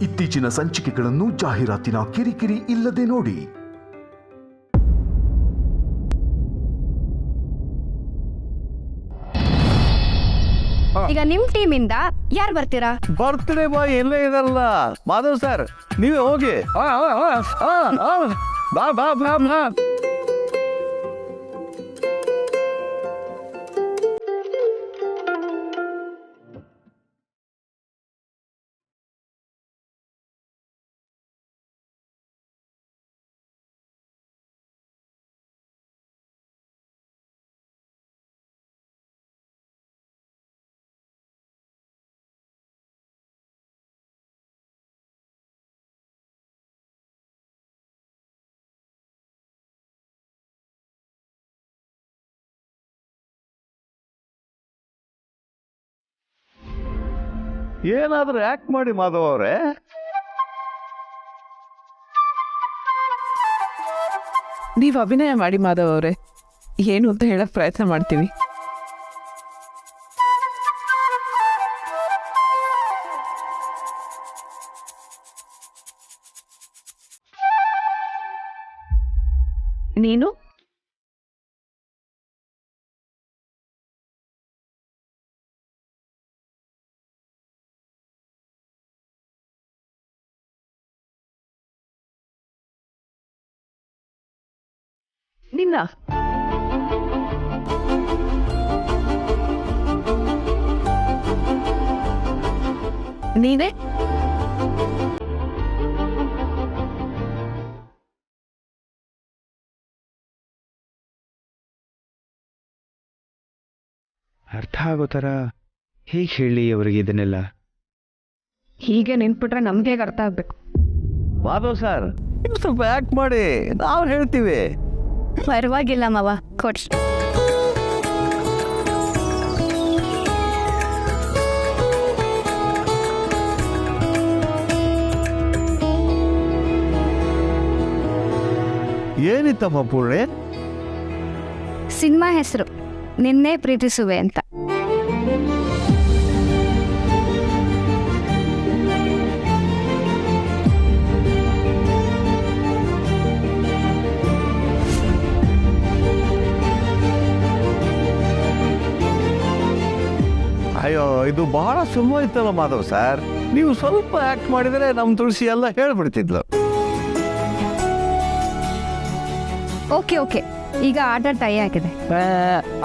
ಇತ್ತೀಚಿನ ಸಂಚಿಕೆಗಳನ್ನು ಜಾಹೀರಾತಿನ ಕಿರಿಕಿರಿ ಇಲ್ಲದೆ ನೋಡಿ. ಈಗ ನಿಮ್ ಟೀಮ್ ಇಂದ ಯಾರು ಬರ್ತೀರಾ? ಬರ್ತ್ಡೇ ಬಾಯ್ ಎಲ್ಲೇ ಇದಾರಲ್ಲ ಮಾಧವ್ ಸರ್, ನೀವೇ ಹೋಗಿ. ಬಾ ಬಾ ಬಾ ಬಾ. ಏನಾದ್ರೂ ಆಕ್ಟ್ ಮಾಡಿ ಮಾಧವ್ ಅವರೇ. ನೀವು ಅಭಿನಯ ಮಾಡಿ ಮಾಧವ್ ಅವರೇ, ಏನು ಅಂತ ಹೇಳಕ್ ಪ್ರಯತ್ನ ಮಾಡ್ತೀವಿ. ನೀನು ನಿನ್ನ ನೀನೇ ಅರ್ಥ ಆಗೋ ಥರ ಹೇಗೆ ಹೇಳಿ ಅವರಿಗೆ ಇದನ್ನೆಲ್ಲ? ಹೀಗೆ ನಿಂತ್ಬಿಟ್ರೆ ನಮ್ಗೆ ಹೇಗೆ ಅರ್ಥ ಆಗ್ಬೇಕು? ಮಾಧವ್ ಸರ್, ನೀವು ಸ್ವಲ್ಪ ಆಕ್ಟ್ ಮಾಡಿ, ನಾವು ಹೇಳ್ತೀವಿ. ಪರವಾಗಿಲ್ಲ ಮಾವ, ಕೊಡ್ಸಿ. ಏನಿತ್ತಮ್ಮ ಪೂರ್ಣೆ? ಸಿನಿಮಾ ಹೆಸರು ನಿನ್ನೆ ಪ್ರೀತಿಸುವೆ ಅಂತ. ಅಯ್ಯೋ, ಇದು ಬಹಳ ಸುಲಭ ಇತ್ತಲ್ಲ ಮಾಧವ್ ಸರ್. ನೀವು ಸ್ವಲ್ಪ ಆಕ್ಟ್ ಮಾಡಿದರೆ ನಮ್ಮ ತುಳಸಿ ಎಲ್ಲ ಹೇಳ್ಬಿಡ್ತಿದ್ಲು. ಓಕೆ ಓಕೆ, ಈಗ ಆರ್ಡರ್ ತಯಾರಿ ಆಗಿದೆ.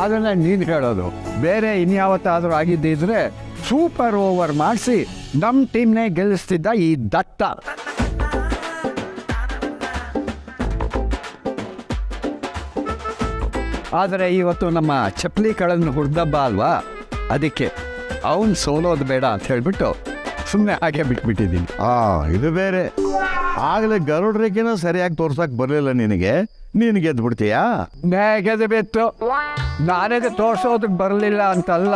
ಅದನ್ನ ನೀನು ಹೇಳೋದು. ಬೇರೆ ಇನ್ಯಾವತ್ತಾದರೂ ಆಗಿದ್ದಿದ್ರೆ ಸೂಪರ್ ಓವರ್ ಮಾಡಿಸಿ ನಮ್ಮ ಟೀಮ್ನೇ ಗೆಲ್ಲಿಸ್ತಿದ್ದ ಈ ದತ್ತ. ಆದರೆ ಇವತ್ತು ನಮ್ಮ ಚಪ್ಪಲಿ ಕಳನ್ನು ಹುಡ್ದಬ್ಬ ಅಲ್ವಾ, ಅದಕ್ಕೆ ಅವನು ಸೋಲೋದು ಬೇಡ ಅಂತ ಹೇಳ್ಬಿಟ್ಟು ಸುಮ್ಮನೆ ಹಾಗೆ ಬಿಟ್ಬಿಟ್ಟಿದ್ದೀನಿ. ಇದು ಬೇರೆ. ಆಗಲೇ ಗರುಡ್ ರೇಖೆನ ಸರಿಯಾಗಿ ತೋರ್ಸಕ್ ಬರಲಿಲ್ಲ ನಿನಗೆ, ನೀನು ಗೆದ್ದು ಬಿಡ್ತೀಯಾ? ಗೆದ್ದು ಬಿತ್ತು. ನಾನೇಗೆ ತೋರಿಸೋದಕ್ಕೆ ಬರಲಿಲ್ಲ ಅಂತಲ್ಲ,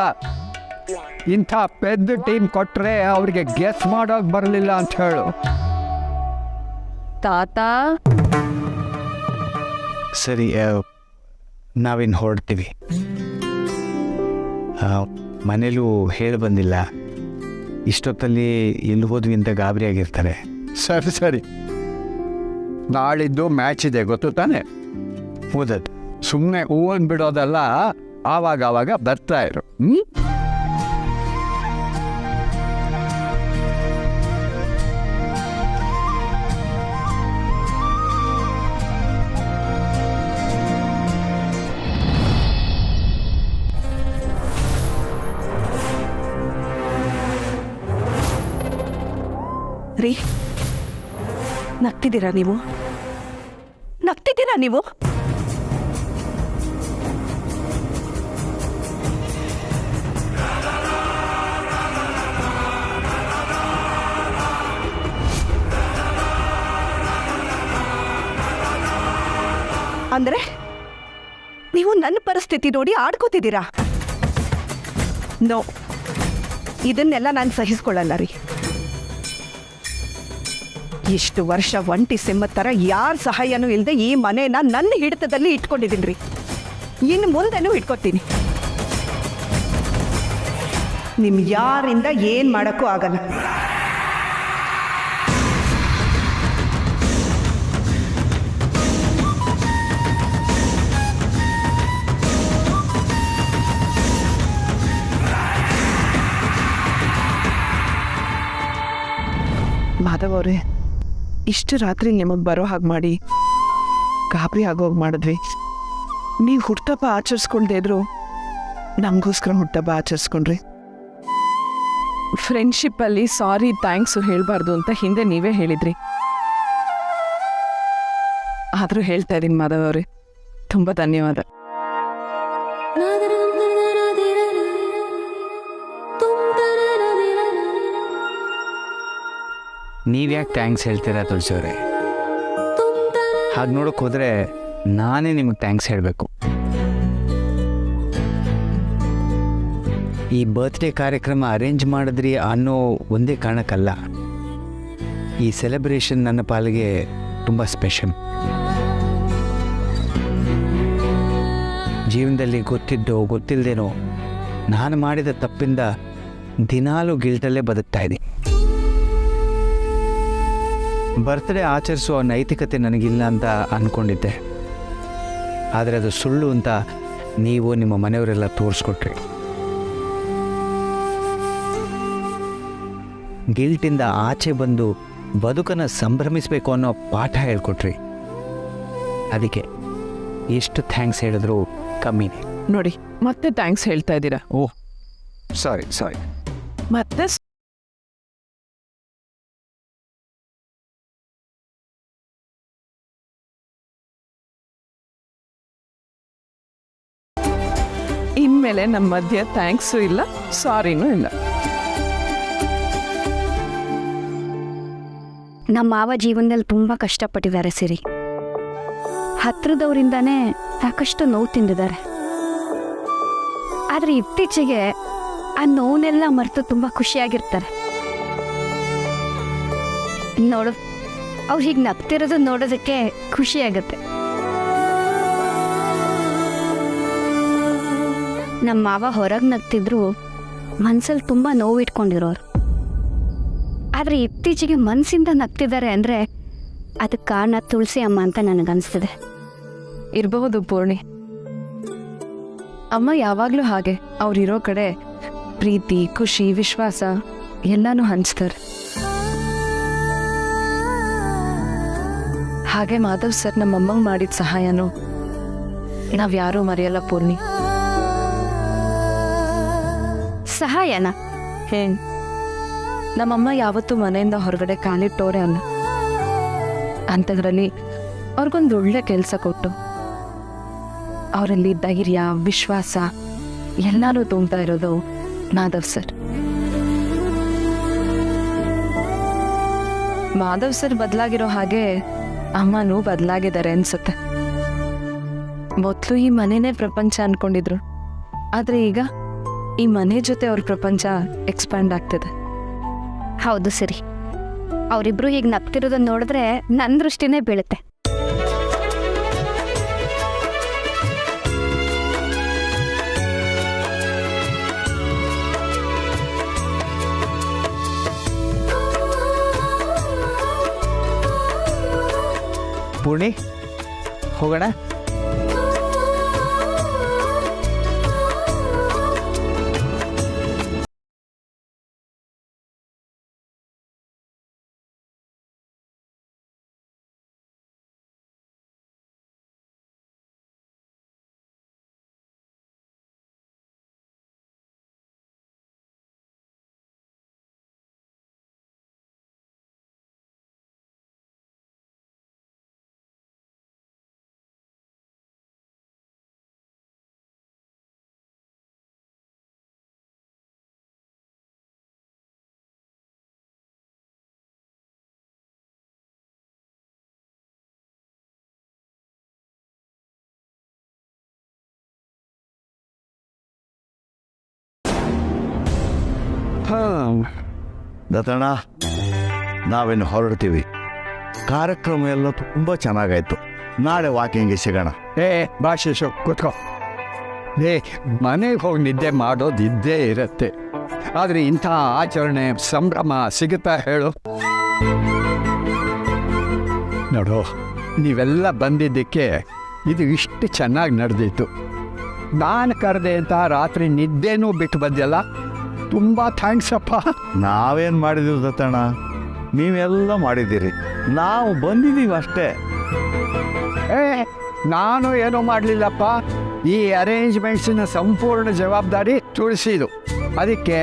ಇಂಥ ಪೆದ್ದ ಟೀಮ್ ಕೊಟ್ಟರೆ ಅವ್ರಿಗೆ ಗೆಸ್ ಮಾಡೋಕೆ ಬರಲಿಲ್ಲ ಅಂತ ಹೇಳು. ತಾತ ಸರಿ, ನಾವಿನ್ನು ಹೊರಡ್ತೀವಿ. ಮನೇಲೂ ಹೇಳಿ ಬಂದಿಲ್ಲ, ಇಷ್ಟೊತ್ತಲ್ಲಿ ಎಲ್ಲಿ ಹೋದ್ವಿ ಅಂತ ಗಾಬರಿ ಆಗಿರ್ತಾರೆ. ಸರಿ ಸರಿ, ನಾಳಿದ್ದು ಮ್ಯಾಚ್ ಇದೆ ಗೊತ್ತು ತಾನೆ? ಓದದು ಸುಮ್ಮನೆ ಹೂವನ್ನು ಬಿಡೋದಲ್ಲ, ಆವಾಗ ಬರ್ತಾ ಇರು. ರೀ, ನಗ್ತಿದ್ದೀರಾ ನೀವು? ನಗ್ತಿದ್ದೀರಾ ನೀವು? ಅಂದ್ರೆ ನೀವು ನನ್ನ ಪರಿಸ್ಥಿತಿ ನೋಡಿ ಆಡ್ಕೋತಿದ್ದೀರಾ? ನೋ, ಇದನ್ನೆಲ್ಲ ನಾನು ಸಹಿಸ್ಕೊಳ್ಳಲ್ಲ ರೀ. ಇಷ್ಟು ವರ್ಷ ಒಂಟಿ ಸಿಂಹದ ಥರ ಯಾರ ಸಹಾಯನೂ ಇಲ್ಲದೆ ಈ ಮನೇನ ನನ್ನ ಹಿಡಿತದಲ್ಲಿ ಇಟ್ಕೊಂಡಿದ್ದೀನಿ ರೀ. ಇನ್ನು ಮುಂದೆನೂ ಇಟ್ಕೊತೀನಿ. ನಿಮ್ಗೆ ಯಾರಿಂದ ಏನು ಮಾಡೋಕ್ಕೂ ಆಗಲ್ಲ. ಮಾಧವ್ ಅವರೇ, ಇಷ್ಟು ರಾತ್ರಿ ನಿಮಗೆ ಬರೋ ಹಾಗೆ ಮಾಡಿ ಗಾಬರಿ ಆಗೋಗಿ ಮಾಡಿದ್ವಿ. ನೀವು ಹುಟ್ಟುಹಬ್ಬ ಆಚರಿಸ್ಕೊಳ್ದೇ ಇದ್ರು ನಮಗೋಸ್ಕರ ಹುಟ್ಟುಹಬ್ಬ ಆಚರಿಸ್ಕೊಂಡ್ರಿ. ಫ್ರೆಂಡ್ಶಿಪ್ಪಲ್ಲಿ ಸಾರಿ ಥ್ಯಾಂಕ್ಸು ಹೇಳಬಾರ್ದು ಅಂತ ಹಿಂದೆ ನೀವೇ ಹೇಳಿದ್ರಿ. ಆದರೂ ಹೇಳ್ತಾ ಇದ್ದೀನಿ ಮಾಧವ್ ಅವರೇ, ತುಂಬ ಧನ್ಯವಾದ. ನೀವ್ಯಾಕೆ ಥ್ಯಾಂಕ್ಸ್ ಹೇಳ್ತೀರಾ ತುಳಸಿಯವರೇ? ಹಾಗೆ ನೋಡೋಕೆ ಹೋದರೆ ನಾನೇ ನಿಮಗೆ ಥ್ಯಾಂಕ್ಸ್ ಹೇಳಬೇಕು. ಈ ಬರ್ತ್ಡೇ ಕಾರ್ಯಕ್ರಮ ಅರೇಂಜ್ ಮಾಡಿದ್ರಿ ಅನ್ನೋ ಒಂದೇ ಕಾರಣಕ್ಕಲ್ಲ, ಈ ಸೆಲೆಬ್ರೇಷನ್ ನನ್ನ ಪಾಲಿಗೆ ತುಂಬ ಸ್ಪೆಷಲ್. ಜೀವನದಲ್ಲಿ ಗೊತ್ತಿದ್ದೋ ಗೊತ್ತಿಲ್ಲದೇನೋ ನಾನು ಮಾಡಿದ ತಪ್ಪಿಂದ ದಿನಾಲೂ ಗಿಲ್ಟಲ್ಲೇ ಬದುಕ್ತಾ ಇದ್ದೀನಿ. ಬರ್ತ್ಡೇ ಆಚರಿಸುವ ನೈತಿಕತೆ ನನಗಿಲ್ಲ ಅಂತ ಅಂದ್ಕೊಂಡಿದ್ದೆ, ಆದರೆ ಅದು ಸುಳ್ಳು ಅಂತ ನೀವು ನಿಮ್ಮ ಮನೆಯವರೆಲ್ಲ ತೋರಿಸ್ಕೊಟ್ರಿ. ಗಿಲ್ಟಿಂದ ಆಚೆ ಬಂದು ಬದುಕನ್ನು ಸಂಭ್ರಮಿಸಬೇಕು ಅನ್ನೋ ಪಾಠ ಹೇಳ್ಕೊಟ್ರಿ. ಅದಕ್ಕೆ ಎಷ್ಟು ಥ್ಯಾಂಕ್ಸ್ ಹೇಳಿದ್ರು ಕಮ್ಮಿನೇ. ನೋಡಿ, ಮತ್ತೆ ಥ್ಯಾಂಕ್ಸ್ ಹೇಳ್ತಾ ಇದ್ದೀರಾ. ಓಹ್ ಸಾರಿ. ಮತ್ತೆ ಇನ್ಮೇಲೆ ನಮ್ಮ ಮಧ್ಯೆ ಥ್ಯಾಂಕ್ಸು ಇಲ್ಲ, ಸಾರಿನೂ ಇಲ್ಲ. ನಮ್ಮ ಮಾವ ಜೀವನದಲ್ಲಿ ತುಂಬ ಕಷ್ಟಪಟ್ಟಿದ್ದಾರೆ ಸಿರಿ. ಹತ್ರದವರಿಂದಾನೇ ಸಾಕಷ್ಟು ನೋವು ತಿಂದಿದ್ದಾರೆ. ಆದರೆ ಇತ್ತೀಚೆಗೆ ಆ ನೋವನ್ನೆಲ್ಲ ಮರೆತು ತುಂಬ ಖುಷಿಯಾಗಿರ್ತಾರೆ. ನೋಡು, ಅವ್ರು ಹೀಗೆ ನಗ್ತಿರೋದು ನೋಡೋದಕ್ಕೆ ಖುಷಿಯಾಗತ್ತೆ. ನಮ್ಮ ಮಾವ ಹೊರಗೆ ನಗ್ತಿದ್ರು ಮನ್ಸಲ್ಲಿ ತುಂಬ ನೋವು ಇಟ್ಕೊಂಡಿರೋರು. ಆದರೆ ಇತ್ತೀಚೆಗೆ ಮನಸ್ಸಿಂದ ನಗ್ತಿದ್ದಾರೆ ಅಂದರೆ ಅದಕ್ಕೆ ಕಾರಣ ತುಳಸಿ ಅಮ್ಮ ಅಂತ ನನಗನ್ನಿಸ್ತಿದೆ. ಇರಬಹುದು ಪೂರ್ಣಿ. ಅಮ್ಮ ಯಾವಾಗಲೂ ಹಾಗೆ, ಅವ್ರಿರೋ ಕಡೆ ಪ್ರೀತಿ, ಖುಷಿ, ವಿಶ್ವಾಸ ಎಲ್ಲನೂ ಹಂಚ್ತಾರೆ. ಹಾಗೆ ಮಾಧವ್ ಸರ್ ನಮ್ಮಮ್ಮಂಗೆ ಮಾಡಿದ ಸಹಾಯನೂ ನಾವ್ಯಾರೂ ಮರೆಯಲ್ಲ ಪೂರ್ಣಿ. ಸಹಾಯನ? ನಮ್ಮಮ್ಮ ಯಾವತ್ತೂ ಮನೆಯಿಂದ ಹೊರಗಡೆ ಕಾಲಿಟ್ಟೋರೆ ಅಲ್ಲ. ಅಂಥದ್ರಲ್ಲಿ ಅವ್ರಿಗೊಂದು ಒಳ್ಳೆ ಕೆಲಸ ಕೊಟ್ಟು ಅವರಲ್ಲಿ ಧೈರ್ಯ, ವಿಶ್ವಾಸ ಎಲ್ಲನೂ ತುಂಬ್ತಾ ಇರೋದು ಮಾಧವ್ ಸರ್. ಮಾಧವ್ ಸರ್ ಬದಲಾಗಿರೋ ಹಾಗೆ ಅಮ್ಮನೂ ಬದಲಾಗಿದ್ದಾರೆ ಅನ್ಸುತ್ತೆ. ಮೊದಲು ಈ ಮನೆನೇ ಪ್ರಪಂಚ ಅನ್ಕೊಂಡಿದ್ರು, ಆದರೆ ಈಗ ಈ ಮನೆ ಜೊತೆ ಅವ್ರ ಪ್ರಪಂಚ ಎಕ್ಸ್ಪ್ಯಾಂಡ್ ಆಗ್ತಿದೆ. ಹೌದು ಸರಿ, ಅವರಿಬ್ರು ಹೀಗೆ ನಗ್ತಿರೋದನ್ನ ನೋಡಿದ್ರೆ ನನ್ನ ದೃಷ್ಟಿನೇ ಬೀಳುತ್ತೆ. ಪೂರ್ಣಿ, ಹೋಗೋಣ. ದತ್ತಣ್ಣ, ನಾವೇನು ಹೊರಡ್ತೀವಿ. ಕಾರ್ಯಕ್ರಮ ಎಲ್ಲ ತುಂಬ ಚೆನ್ನಾಗಾಯ್ತು. ನಾಳೆ ವಾಕಿಂಗ್ಗೆ ಸಿಗೋಣ. ಭಾಷೇಶು ಕೂತ್ಕೋ. ಮನೆಗೆ ಹೋಗಿ ನಿದ್ದೆ ಮಾಡೋದು ಇದ್ದೇ ಇರುತ್ತೆ, ಆದರೆ ಇಂಥ ಆಚರಣೆ ಸಂಭ್ರಮ ಸಿಗುತ್ತಾ ಹೇಳು? ನೋಡು, ನೀವೆಲ್ಲ ಬಂದಿದ್ದಕ್ಕೆ ಇದು ಇಷ್ಟು ಚೆನ್ನಾಗಿ ನಡೆದಿತ್ತು. ನಾನು ಕರೆದೆ ಅಂತ ರಾತ್ರಿ ನಿದ್ದೆನೂ ಬಿಟ್ಟು ಬಂದೆಲ್ಲ, ತುಂಬ ಥ್ಯಾಂಕ್ಸ್ ಅಪ್ಪ. ನಾವೇನು ಮಾಡಿದೀವಿ ದತ್ತಣ್ಣ, ನೀವೆಲ್ಲ ಮಾಡಿದ್ದೀರಿ, ನಾವು ಬಂದಿದ್ದೀವಿ ಅಷ್ಟೇ. ನಾನು ಏನೂ ಮಾಡಲಿಲ್ಲಪ್ಪ. ಈ ಅರೇಂಜ್ಮೆಂಟ್ಸಿನ ಸಂಪೂರ್ಣ ಜವಾಬ್ದಾರಿ ತುಳಸಿದು. ಅದಕ್ಕೆ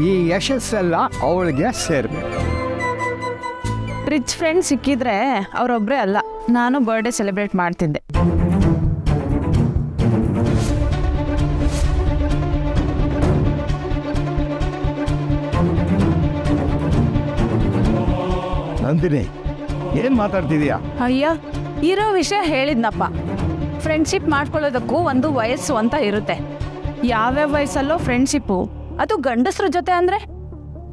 ಈ ಯಶಸ್ಸೆಲ್ಲ ಅವಳಿಗೆ ಸೇರಬೇಕು. ರಿಚ್ ಫ್ರೆಂಡ್ ಸಿಕ್ಕಿದ್ರೆ ಅವರೊಬ್ಬರೇ ಅಲ್ಲ, ನಾನು ಬರ್ಡೇ ಸೆಲೆಬ್ರೇಟ್ ಮಾಡ್ತಿದ್ದೆ. ನಂದಿನಿ, ಏನು ಮಾತಾಡ್ತಿದೀಯಾ? ಅಯ್ಯ, ಇರೋ ವಿಷಯ ಹೇಳಿದ್ನಪ್ಪ. ಫ್ರೆಂಡ್ಶಿಪ್ ಮಾಡ್ಕೊಳ್ಳೋದಕ್ಕೂ ಒಂದು ವಯಸ್ಸು ಅಂತ ಇರುತ್ತೆ. ಯಾವ್ಯಾವ ವಯಸ್ಸಲ್ಲೋ ಫ್ರೆಂಡ್ಶಿಪ್ಪು, ಅದು ಗಂಡಸ್ರ ಜೊತೆ ಅಂದರೆ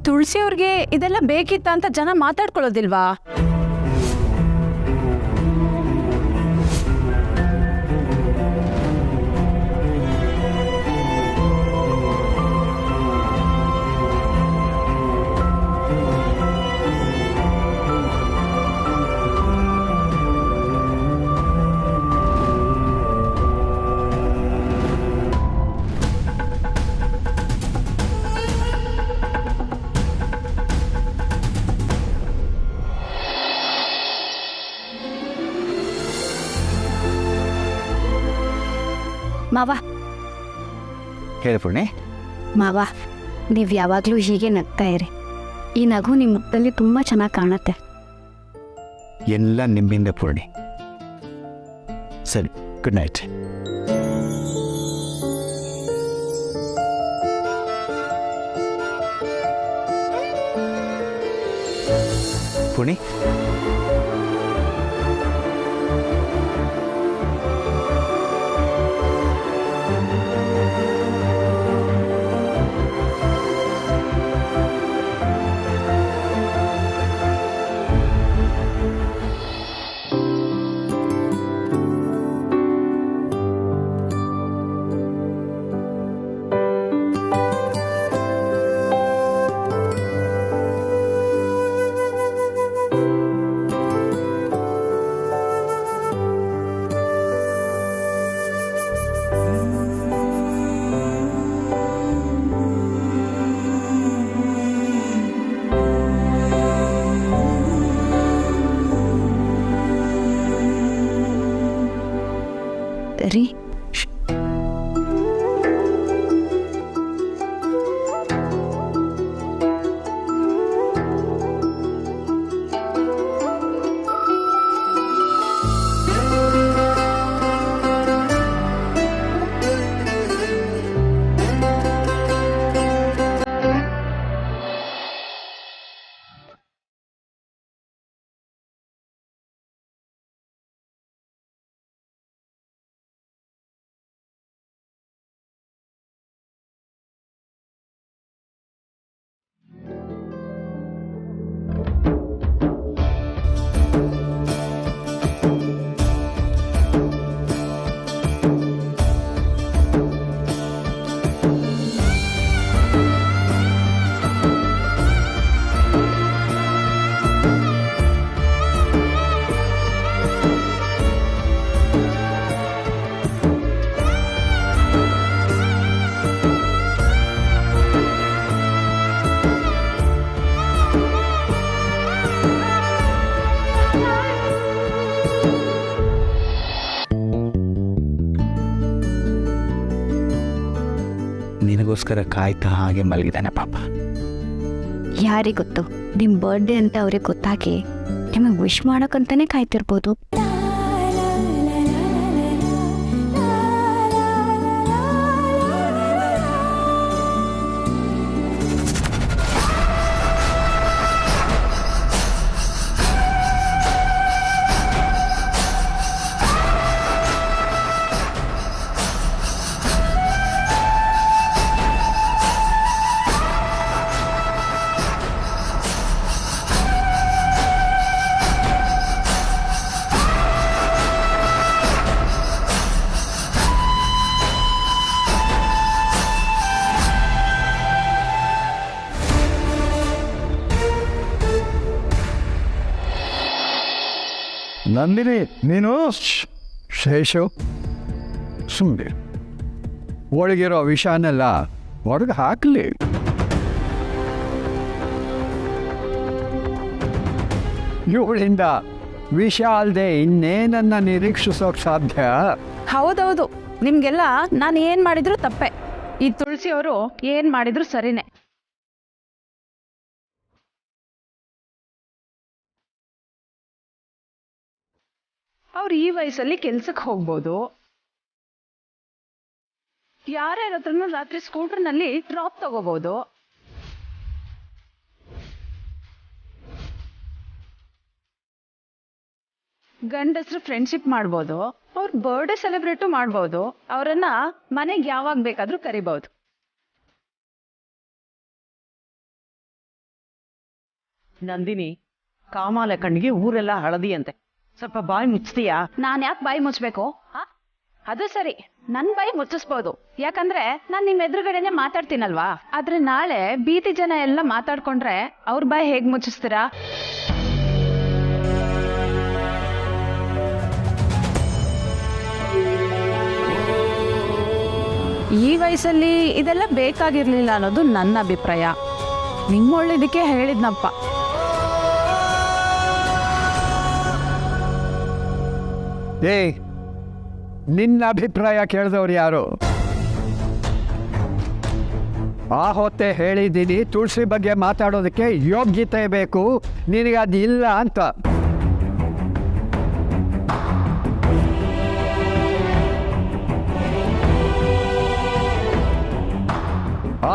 ತುಳಸಿ ಅವ್ರಿಗೆ ಇದೆಲ್ಲ ಬೇಕಿತ್ತ ಅಂತ ಜನ ಮಾತಾಡ್ಕೊಳ್ಳೋದಿಲ್ವಾ? ಮಾವ, ಹೇಳಿ ಪೂರ್ಣಿ. ಮಾವ, ನೀವು ಯಾವಾಗಲೂ ಹೀಗೆ ನಗ್ತಾ ಇರಿ. ಈ ನಗು ನಿಮ್ಮ ಮುಖದಲ್ಲಿ ತುಂಬ ಚೆನ್ನಾಗಿ ಕಾಣುತ್ತೆ. ಎಲ್ಲ ನಿಮ್ಮಿಂದ ಪೂರ್ಣಿ. ಸರಿ, ಗುಡ್ ನೈಟ್. ಪೂರ್ಣಿ, ರೀ, ನಿನಗೋಸ್ಕರ ಕಾಯ್ತಾ ಹಾಗೆ ಮಲಗಿದ್ದಾನೆ ಪಾಪ. ಯಾರಿಗೊತ್ತು, ನಿಮ್ಮ ಬರ್ಡೇ ಅಂತ ಅವ್ರಿಗೆ ಗೊತ್ತಾಗಿ ನಿಮಗೆ ವಿಶ್ ಮಾಡೋಕ್ಕಂತಾನೆ ಕಾಯ್ತಿರ್ಬೋದು. ನಂದಿನಿ, ನೀನು ಶೇಷು, ಸುಮ್ಮನೆ ಒಳಗಿರೋ ವಿಷಾನೆಲ್ಲ ಹೊರಗೆ ಹಾಕಲಿ. ಇವಳಿಂದ ವಿಷ ಅಲ್ಲದೆ ಇನ್ನೇನನ್ನ ನಿರೀಕ್ಷಿಸೋಕೆ ಸಾಧ್ಯ? ಹೌದೌದು, ನಿಮಗೆಲ್ಲ ನಾನು ಏನು ಮಾಡಿದ್ರು ತಪ್ಪೆ. ಈ ತುಳಸಿ ಅವರು ಏನು ಮಾಡಿದ್ರು ಸರಿನೇ. ಅವ್ರು ಈ ವಯಸ್ಸಲ್ಲಿ ಕೆಲ್ಸಕ್ಕೆ ಹೋಗ್ಬೋದು, ಯಾರ್ಯಾರ ಹತ್ರನೂ ರಾತ್ರಿ ಸ್ಕೂಟರ್ನಲ್ಲಿ ಡ್ರಾಪ್ ತಗೋಬಹುದು. ಗಂಡಸರು ಫ್ರೆಂಡ್ಶಿಪ್ ಮಾಡ್ಬೋದು, ಅವ್ರ ಬರ್ಡೇ ಸೆಲೆಬ್ರೇಟು ಮಾಡ್ಬೋದು, ಅವರನ್ನ ಮನೆಗೆ ಯಾವಾಗ ಬೇಕಾದ್ರೂ ಕರಿಬಹುದು. ನಂದಿನಿ, ಕಾಮಾಲ ಕಣ್ಣಿಗೆ ಊರೆಲ್ಲ ಹಳದಿ ಅಂತೆ, ಸ್ವಲ್ಪ ಬಾಯಿ ಮುಚ್ತೀಯಾ? ನಾನು ಯಾಕೆ ಬಾಯಿ ಮುಚ್ಚಬೇಕು? ಅದು ಸರಿ, ನನ್ನ ಬಾಯಿ ಮುಚ್ಚಿಸ್ಬೋದು, ಯಾಕಂದ್ರೆ ನಾನು ನಿಮ್ಮ ಎದುರುಗಡೆನೆ ಮಾತಾಡ್ತೀನಲ್ವಾ. ಆದ್ರೆ ನಾಳೆ ಬೀದಿ ಜನ ಎಲ್ಲ ಮಾತಾಡ್ಕೊಂಡ್ರೆ ಅವ್ರ ಬಾಯಿ ಹೇಗ್ ಮುಚ್ಚಿಸ್ತೀರಾ? ಈ ವಯಸ್ಸಲ್ಲಿ ಇದೆಲ್ಲ ಬೇಕಾಗಿರ್ಲಿಲ್ಲ ಅನ್ನೋದು ನನ್ನ ಅಭಿಪ್ರಾಯ. ನಿಮ್ಮ ಒಳ್ಳೇದಕ್ಕೆ ಹೇಳಿದ್ನಪ್ಪ. ಏಯ್, ನಿನ್ನ ಅಭಿಪ್ರಾಯ ಕೇಳಿದವ್ರು ಯಾರು? ಆ ಹೊತ್ತೆ ಹೇಳಿದ್ದೀನಿ, ತುಳಸಿ ಬಗ್ಗೆ ಮಾತಾಡೋದಕ್ಕೆ ಯೋಗ್ಯತೆ ಬೇಕು, ನಿನಗೆ ಅದು ಇಲ್ಲ ಅಂತ.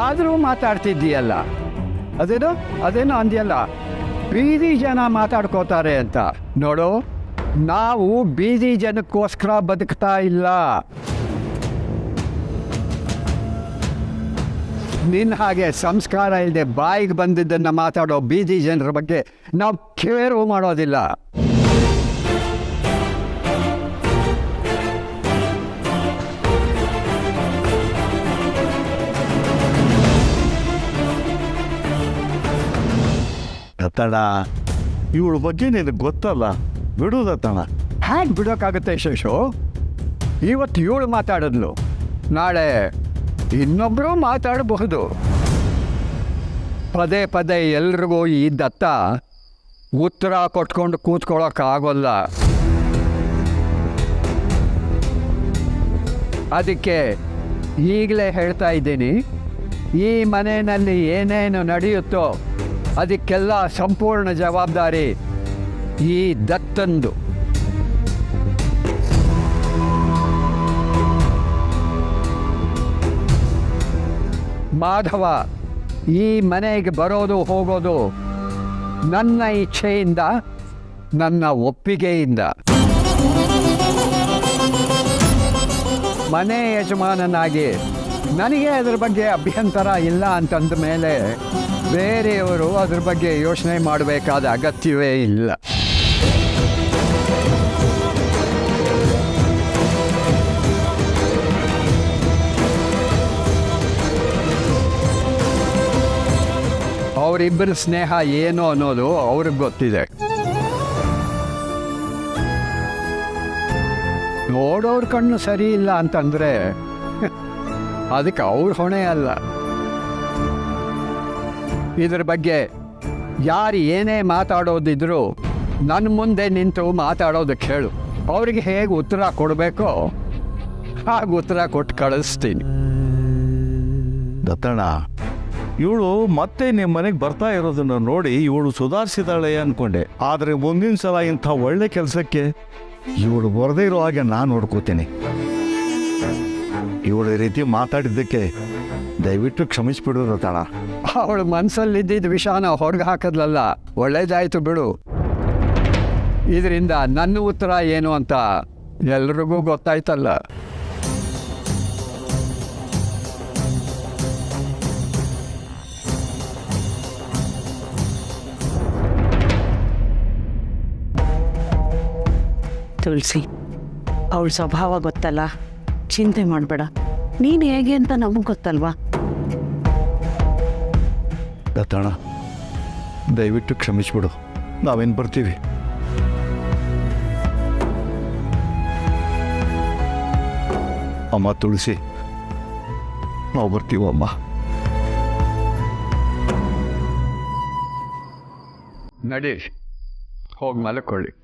ಆದರೂ ಮಾತಾಡ್ತಿದ್ದೀಯಲ್ಲ, ಅದೇನೋ ಅಂದ್ಯಲ್ಲ, ಬೀದಿ ಜನ ಮಾತಾಡ್ಕೋತಾರೆ ಅಂತ. ನೋಡು, ನಾವು ಬೀದಿ ಜನಕ್ಕೋಸ್ಕರ ಬದುಕ್ತಾ ಇಲ್ಲ. ನಿನ್ನ ಹಾಗೆ ಸಂಸ್ಕಾರ ಇಲ್ಲದೆ ಬಾಯಿಗೆ ಬಂದಿದ್ದನ್ನು ಮಾತಾಡೋ ಬೀದಿ ಜನರ ಬಗ್ಗೆ ನಾವು ಕೇರು ಮಾಡೋದಿಲ್ಲ. ದತ್ತಣ್ಣ, ಇವಳ ಬಗ್ಗೆ ನಿನಗೆ ಗೊತ್ತಲ್ಲ, ಬಿಡು ದತ್ತಣ್ಣ. ಹ್ಯಾಗೆ ಬಿಡೋಕ್ಕಾಗುತ್ತೆ ಶೇಷು? ಇವತ್ತು ಇವಳು ಮಾತಾಡಿದ್ಲು, ನಾಳೆ ಇನ್ನೊಬ್ಬರು ಮಾತಾಡಬಹುದು. ಪದೇ ಪದೇ ಎಲ್ರಿಗೂ ಈ ದತ್ತ ಉತ್ತರ ಕೊಟ್ಕೊಂಡು ಕೂತ್ಕೊಳ್ಳೋಕ್ಕಾಗೋಲ್ಲ. ಅದಕ್ಕೆ ಈಗಲೇ ಹೇಳ್ತಾ ಇದ್ದೀನಿ, ಈ ಮನೆಯಲ್ಲಿ ಏನೇನು ನಡೆಯುತ್ತೋ ಅದಕ್ಕೆಲ್ಲ ಸಂಪೂರ್ಣ ಜವಾಬ್ದಾರಿ ಈ ದತ್ತಂದು. ಮಾಧವ ಈ ಮನೆಗೆ ಬರೋದು ಹೋಗೋದು ನನ್ನ ಇಚ್ಛೆಯಿಂದ, ನನ್ನ ಒಪ್ಪಿಗೆಯಿಂದ. ಮನೆ ಯಜಮಾನನಾಗಿ ನನಗೆ ಅದರ ಬಗ್ಗೆ ಅಭ್ಯಂತರ ಇಲ್ಲ ಅಂತಂದ ಮೇಲೆ ಬೇರೆಯವರು ಅದ್ರ ಬಗ್ಗೆ ಯೋಚನೆ ಮಾಡಬೇಕಾದ ಅಗತ್ಯವೇ ಇಲ್ಲ. ಅವರಿಬ್ಬರ ಸ್ನೇಹ ಏನು ಅನ್ನೋದು ಅವ್ರಿಗೆ ಗೊತ್ತಿದೆ. ನೋಡೋರ ಕಣ್ಣು ಸರಿ ಇಲ್ಲ ಅಂತಂದ್ರೆ ಅದಕ್ಕೆ ಅವ್ರ ಹೊಣೆ ಅಲ್ಲ. ಇದ್ರ ಬಗ್ಗೆ ಯಾರು ಏನೇ ಮಾತಾಡೋದಿದ್ರು ನನ್ನ ಮುಂದೆ ನಿಂತು ಮಾತಾಡೋದಕ್ಕೆ ಹೇಳು. ಅವ್ರಿಗೆ ಹೇಗೆ ಉತ್ತರ ಕೊಡಬೇಕೋ ಹಾಗೆ ಉತ್ತರ ಕೊಟ್ಟು ಕಳಿಸ್ತೀನಿ. ದತ್ತಣ್ಣ, ಇವಳು ಮತ್ತೆ ನಿಮ್ಮ ಮನೆಗೆ ಬರ್ತಾ ಇರೋದನ್ನು ನೋಡಿ ಇವಳು ಸುಧಾರಿಸಿದಾಳೆ ಅಂದ್ಕೊಂಡೆ. ಆದರೆ ಮುಂದಿನ ಸಲ ಇಂಥ ಒಳ್ಳೆ ಕೆಲಸಕ್ಕೆ ಇವಳು ಬರದೇ ಇರೋ ಹಾಗೆ ನಾನು ನೋಡ್ಕೋತೀನಿ. ಇವಳು ಈ ರೀತಿ ಮಾತಾಡಿದ್ದಕ್ಕೆ ದಯವಿಟ್ಟು ಕ್ಷಮಿಸ್ಬಿಡು ದತ್ತಣ್ಣ. ಅವಳು ಮನಸ್ಸಲ್ಲಿದ್ದಿದ್ದ ವಿಷಾನ ಹೊರಗೆ ಹಾಕದ್ಲಲ್ಲ, ಒಳ್ಳೇದಾಯ್ತು ಬಿಡು. ಇದರಿಂದ ನನ್ನ ಉತ್ತರ ಏನು ಅಂತ ಎಲ್ರಿಗೂ ಗೊತ್ತಾಯ್ತಲ್ಲ. ತುಳಸಿ, ಅವಳ ಸ್ವಭಾವ ಗೊತ್ತಲ್ಲ, ಚಿಂತೆ ಮಾಡಬೇಡ. ನೀನು ಹೇಗೆ ಅಂತ ನಮಗೆ ಗೊತ್ತಲ್ವಾ? ದತ್ತಣ್ಣ, ದಯವಿಟ್ಟು ಕ್ಷಮಿಸ್ಬಿಡು, ನಾವೇನು ಬರ್ತೀವಿ. ಅಮ್ಮ ತುಳಸಿ, ನಾವು ಬರ್ತೀವಮ್ಮ. ನಡಿ, ಹೋಗಿ ಮಲ್ಕೊಳ್ಳಿ.